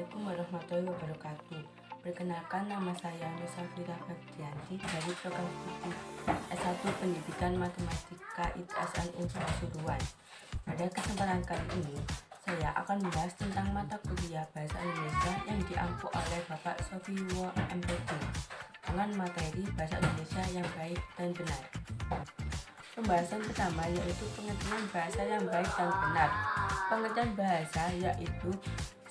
Assalamualaikum warahmatullahi wabarakatuh. Perkenalkan, nama saya Nusafira Febrianti dari program studi S1 Pendidikan Matematika ITSN Unsur Pasuruan. Pada kesempatan kali ini, saya akan membahas tentang mata kuliah Bahasa Indonesia yang diampu oleh Bapak Sofiwo MPD dengan materi Bahasa Indonesia yang baik dan benar. Pembahasan pertama yaitu pengertian bahasa yang baik dan benar. Pengertian bahasa yaitu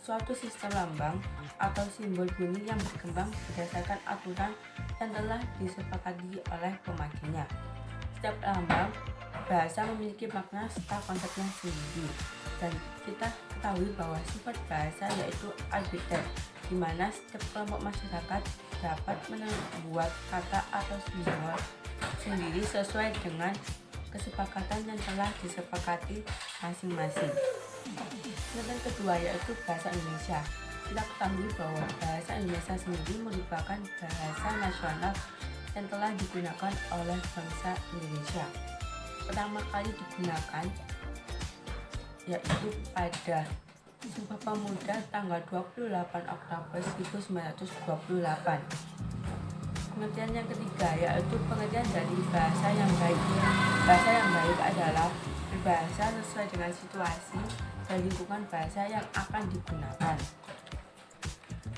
suatu sistem lambang atau simbol bunyi yang berkembang berdasarkan aturan yang telah disepakati oleh pemakainya. Setiap lambang bahasa memiliki makna serta konsepnya sendiri, dan kita ketahui bahwa sifat bahasa yaitu arbiter, di mana setiap kelompok masyarakat dapat membuat kata atau simbol sendiri sesuai dengan kesepakatan yang telah disepakati masing-masing. Yang kedua yaitu bahasa Indonesia. Kita ketahui bahwa bahasa Indonesia sendiri merupakan bahasa nasional yang telah digunakan oleh bangsa Indonesia. Pertama kali digunakan yaitu pada Sumpah Pemuda tanggal 28 Oktober 1928. Pengertian yang ketiga yaitu pengertian dari bahasa yang baik. Bahasa yang baik adalah berbahasa sesuai dengan situasi dan lingkungan bahasa yang akan digunakan.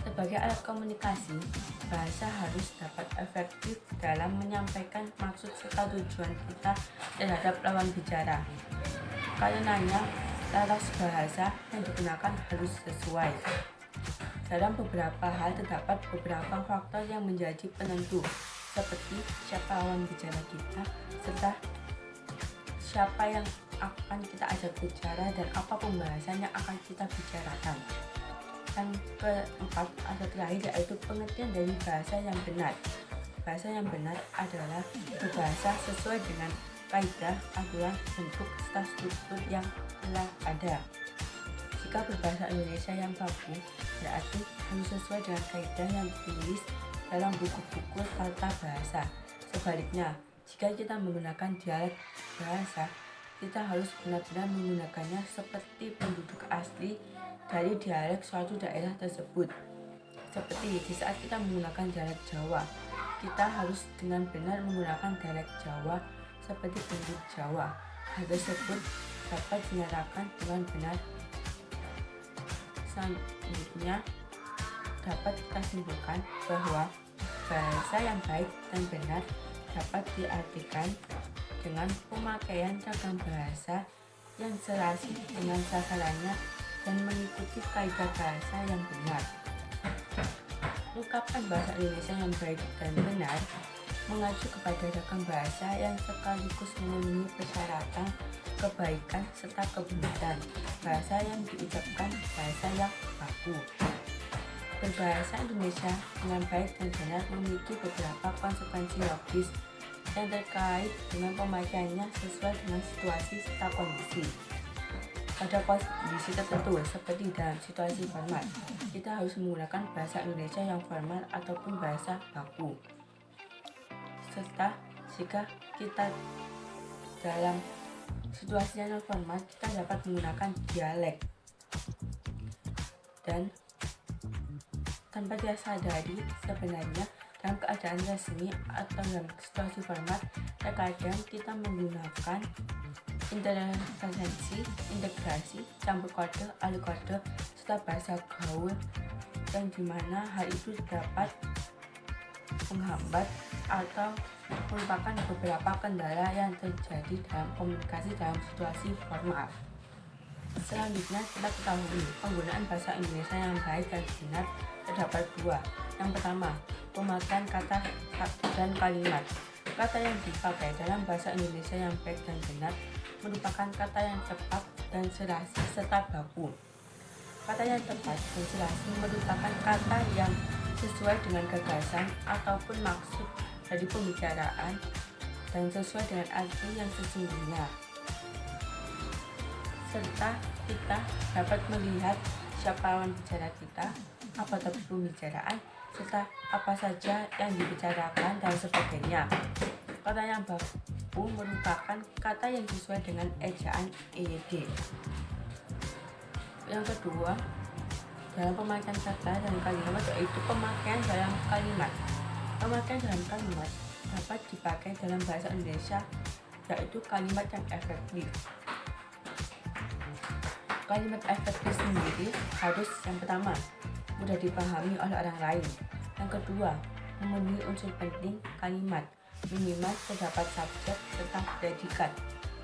Sebagai alat komunikasi, bahasa harus dapat efektif dalam menyampaikan maksud serta tujuan kita terhadap lawan bicara. Karenanya, laras bahasa yang digunakan harus sesuai. Dalam beberapa hal terdapat beberapa faktor yang menjadi penentu, seperti siapa lawan bicara kita, serta siapa yang akan kita ajak bicara dan apa pembahasan yang akan kita bicarakan. Yang keempat atau terakhir yaitu pengertian dari bahasa yang benar. Bahasa yang benar adalah berbahasa sesuai dengan kaidah, aturan, bentuk, serta struktur yang telah ada. Jika berbahasa Indonesia yang baku, berarti harus sesuai dengan kaidah yang ditulis dalam buku-buku tata bahasa. Sebaliknya, jika kita menggunakan dialek bahasa, kita harus benar-benar menggunakannya seperti penduduk asli dari dialek suatu daerah tersebut. Seperti di saat kita menggunakan dialek Jawa, kita harus dengan benar menggunakan dialek Jawa seperti penduduk Jawa. Hal tersebut dapat dinyatakan dengan benar. Selanjutnya, dapat kita simpulkan bahwa bahasa yang baik dan benar dapat diartikan dengan pemakaian ragam bahasa yang serasi dengan sasarannya dan mengikuti kaidah bahasa yang benar. Ungkapan bahasa Indonesia yang baik dan benar mengacu kepada ragam bahasa yang sekaligus memenuhi persyaratan kebaikan serta kebenaran. Bahasa yang diucapkan bahasa yang baku. Berbahasa Indonesia dengan baik dan benar memiliki beberapa konsekuensi logis yang terkait dengan pemakaiannya sesuai dengan situasi serta kondisi. Pada kondisi tertentu, seperti dalam situasi formal, kita harus menggunakan bahasa Indonesia yang formal ataupun bahasa baku. Serta jika kita dalam situasi yang non formal, kita dapat menggunakan dialek. Dan tanpa dia sadari, sebenarnya dalam keadaan resmi atau dalam situasi formal, terkadang kita menggunakan intervensi, integrasi, campur kode, alih kode, serta bahasa gaul, yang dimana hal itu dapat menghambat atau merupakan beberapa kendala yang terjadi dalam komunikasi dalam situasi formal. Selanjutnya, kita ketahui penggunaan bahasa Indonesia yang baik dan benar terdapat dua. Yang pertama, pemakaian kata dan kalimat. Kata yang dipakai dalam bahasa Indonesia yang baik dan benar merupakan kata yang tepat dan serasi serta baku. Kata yang tepat dan serasi merupakan kata yang sesuai dengan gagasan ataupun maksud dari pembicaraan dan sesuai dengan arti yang sesungguhnya. Serta kita dapat melihat siapa lawan bicara kita, apa topik pembicaraan, serta apa saja yang dibicarakan dan sebagainya. Kata yang baku merupakan kata yang sesuai dengan ejaan EYD. Yang kedua, dalam pemakaian kata dan kalimat, yaitu pemakaian dalam kalimat. Pemakaian dalam kalimat dapat dipakai dalam bahasa Indonesia, yaitu kalimat yang efektif. Kalimat efektif sendiri harus yang pertama, mudah dipahami oleh orang lain. Yang kedua, memenuhi unsur penting kalimat, minimal terdapat subjek serta predikat.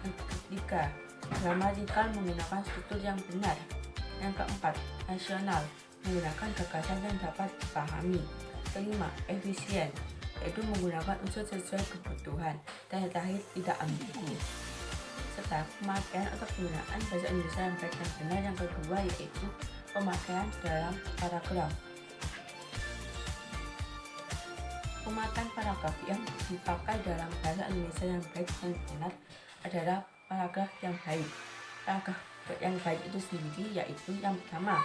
Yang ketiga, gramatikal menggunakan struktur yang benar. Yang keempat, rasional, menggunakan gagasan yang dapat dipahami. Kelima, efisien, yaitu menggunakan unsur sesuai kebutuhan. Dan yang terakhir, tidak ambigu. Serta pemakaian atau penggunaan bahasa Indonesia yang baik dan benar yang kedua, yaitu pemakaian dalam paragraf. Pemakaian paragraf yang dipakai dalam bahasa Indonesia yang baik dan benar adalah paragraf yang baik. Paragraf yang baik itu sendiri yaitu yang pertama,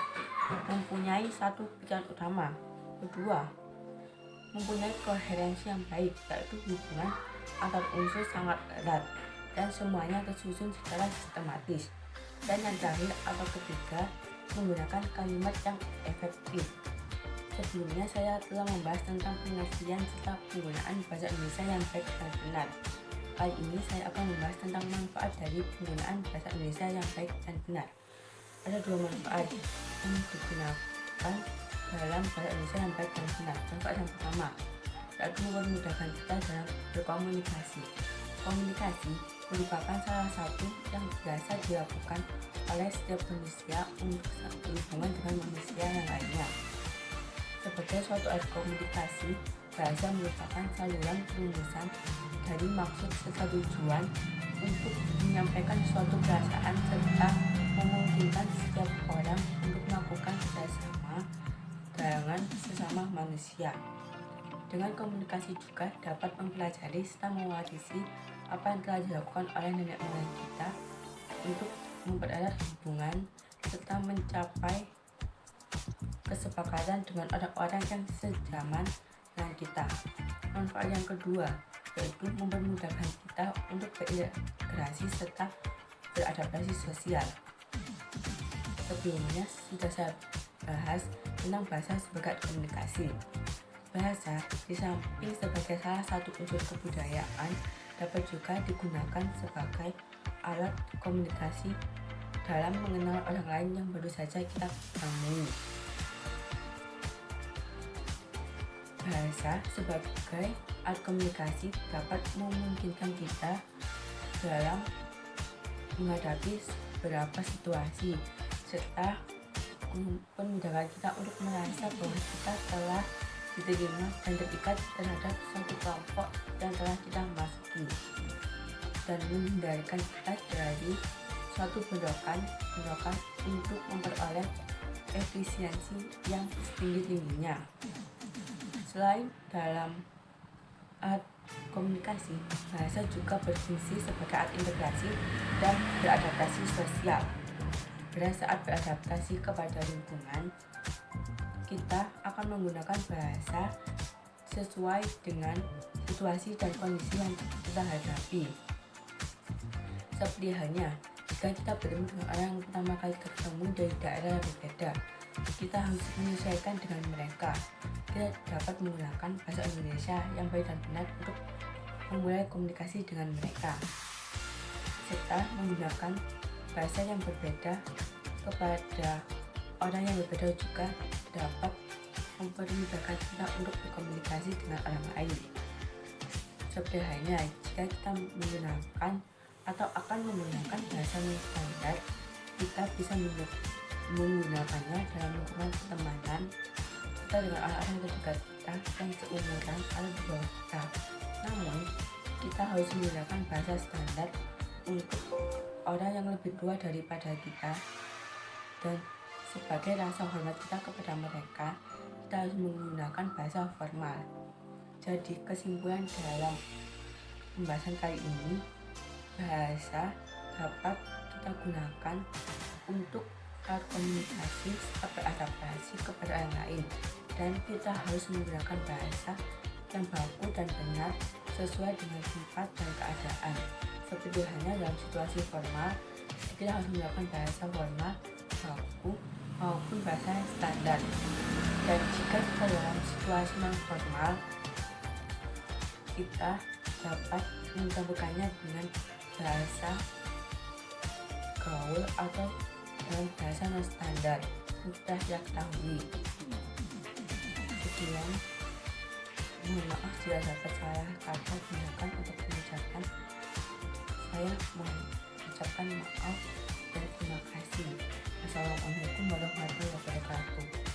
mempunyai satu pikiran utama. Kedua, mempunyai koherensi yang baik, yaitu hubungan antar unsur sangat erat dan semuanya tersusun secara sistematis. Dan yang terakhir atau ketiga, menggunakan kalimat yang efektif. Sebelumnya saya telah membahas tentang pengertian serta penggunaan bahasa Indonesia yang baik dan benar. Kali ini saya akan membahas tentang manfaat dari penggunaan bahasa Indonesia yang baik dan benar. Ada dua manfaat yang digunakan dalam bahasa Indonesia yang baik dan benar. Manfaat yang pertama, yaitu memudahkan kita dalam berkomunikasi. Komunikasi merupakan salah satu yang biasa dilakukan oleh setiap manusia untuk berhubungan dengan manusia yang lainnya. Sebagai suatu alat komunikasi, bahasa merupakan saluran perumusan dari maksud serta tujuan untuk menyampaikan suatu perasaan serta memungkinkan setiap orang untuk melakukan kerjasama dengan sesama manusia. Dengan komunikasi juga dapat mempelajari serta mewarisi apa yang telah dilakukan oleh nenek moyang kita untuk mempererat hubungan serta mencapai kesepakatan dengan orang-orang yang sejaman dengan kita. Manfaat yang kedua yaitu mempermudahkan kita untuk berintegrasi serta beradaptasi sosial. Sebelumnya sudah saya bahas tentang bahasa sebagai komunikasi. Bahasa di samping sebagai salah satu unsur kebudayaan dapat juga digunakan sebagai alat komunikasi dalam mengenal orang lain yang baru saja kita temui. Bahasa sebagai alat komunikasi dapat memungkinkan kita dalam menghadapi beberapa situasi serta memudahkan kita untuk merasa bahwa kita telah diterima dan terikat terhadap suatu kelompok yang telah kita masuki, dan menghindarkan kita dari suatu bentrokan untuk memperoleh efisiensi yang setinggi-tingginya. Selain dalam alat komunikasi, bahasa juga berfungsi sebagai alat integrasi dan beradaptasi sosial. Pada saat beradaptasi kepada lingkungan, kita akan menggunakan bahasa sesuai dengan situasi dan kondisi yang kita hadapi. Seperti halnya, jika kita bertemu dengan orang yang pertama kali ketemu dari daerah yang berbeda, kita harus menyesuaikan dengan mereka. Kita dapat menggunakan bahasa Indonesia yang baik dan benar untuk memulai komunikasi dengan mereka, serta menggunakan bahasa yang berbeda kepada orang yang berbeda juga dapat mempermudahkan kita untuk berkomunikasi dengan orang lain. Seperti halnya jika kita menggunakan atau akan menggunakan bahasa yang standar, kita bisa menggunakannya dalam lingkungan pertemanan kita dengan orang-orang terdekat kita yang seumuran atau di bawah kita. Namun, kita harus menggunakan bahasa standar untuk orang yang lebih tua daripada kita, dan sebagai rasa hormat kita kepada mereka, kita harus menggunakan bahasa formal. Jadi kesimpulan dalam pembahasan kali ini, bahasa dapat kita gunakan untuk komunikasi serta beradaptasi kepada orang lain, dan kita harus menggunakan bahasa yang baku dan benar sesuai dengan tempat dan keadaan. Seperti halnya dalam situasi formal, kita harus menggunakan bahasa formal, baku, maupun bahasa standar. Dan jika kita dalam situasi non formal, kita dapat mencampurkannya dengan bahasa gaul atau dengan bahasa non standar mudah kita ketahui. Sekian, mohon maaf jika dapat salah kata gunakan untuk mengucapkan. Saya mengucapkan maaf dan terima kasih. Assalamualaikum warahmatullahi wabarakatuh.